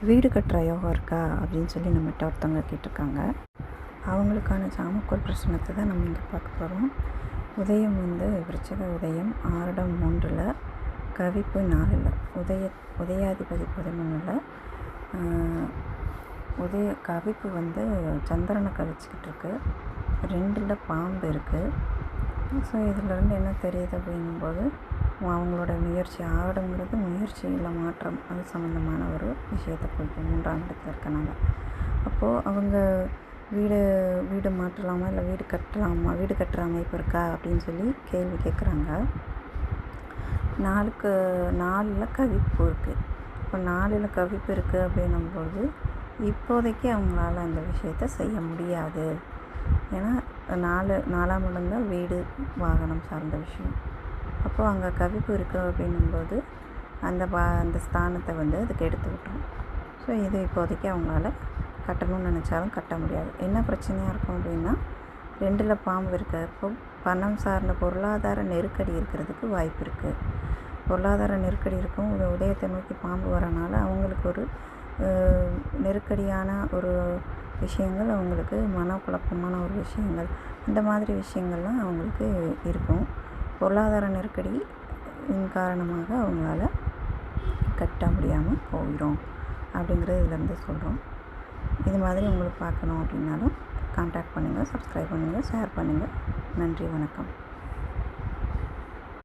வீடு கட்டுற யோகம் இருக்கா அப்படின்னு சொல்லி நம்மகிட்ட ஒருத்தவங்க கேட்டிருக்காங்க. அவங்களுக்கான ஜாமக்கோள் பிரச்சனத்தை தான் நம்ம இங்கே பார்க்க போகிறோம். உதயம் விருச்சிக உதயம் 6 3 கவிப்பு 4 உதயாதிபதி 11 கவிப்பு சந்திரனை கவிச்சிக்கிட்டு இருக்கு. 2 பாம்பு இருக்குது. ஸோ இதிலேருந்து என்ன தெரியுது அப்படிங்கும்போது அவங்களோட முயற்சி 6ங்கிறது முயற்சியில் மாற்றம், அது சம்மந்தமான ஒரு விஷயத்தை குறிக்கும். 3ஆம் இடத்துல இருக்கனால அப்போது அவங்க வீடு மாற்றலாமா இல்லை வீடு கட்டுற அமைப்பு இருக்கா அப்படின்னு சொல்லி கேள்வி கேட்குறாங்க. 4ல் கவிப்பு இருக்குது. இப்போ 4ல் கவிப்பு இருக்குது அப்படின்னும்போது இப்போதைக்கு அவங்களால அந்த விஷயத்தை செய்ய முடியாது. ஏன்னா 4ஆம் இடம் தான் வீடு வாகனம் சார்ந்த விஷயம். அப்போது அங்கே கவிப்பு இருக்குது அப்படின்னும்போது அந்த ஸ்தானத்தை அதுக்கு எடுத்து விட்டுரும். ஸோ இது இப்போதைக்கு அவங்களால கட்டணும்னு நினச்சாலும் கட்ட முடியாது. என்ன பிரச்சனையாக இருக்கும் அப்படின்னா 2ல் பாம்பு இருக்குது. இப்போ பணம் சார்ந்த பொருளாதார நெருக்கடி இருக்கிறதுக்கு வாய்ப்பு இருக்குது. பொருளாதார நெருக்கடி இருக்கும். உதயத்தை நோக்கி பாம்பு வரனால அவங்களுக்கு ஒரு நெருக்கடியான ஒரு விஷயங்கள், அவங்களுக்கு மனக்குழப்பமான ஒரு விஷயங்கள், இந்த மாதிரி விஷயங்கள்லாம் அவங்களுக்கு இருக்கும். பொருளாதார நெருக்கடி காரணமாக அவங்களால கட்ட முடியாமல் போயிடும் அப்படிங்கிறது இதிலேருந்து சொல்கிறோம். இது மாதிரி உங்களுக்கு பார்க்கணும் அப்படின்னாலும் கான்டாக்ட் பண்ணுங்கள், சப்ஸ்கிரைப் பண்ணுங்கள், ஷேர் பண்ணுங்கள். நன்றி, வணக்கம்.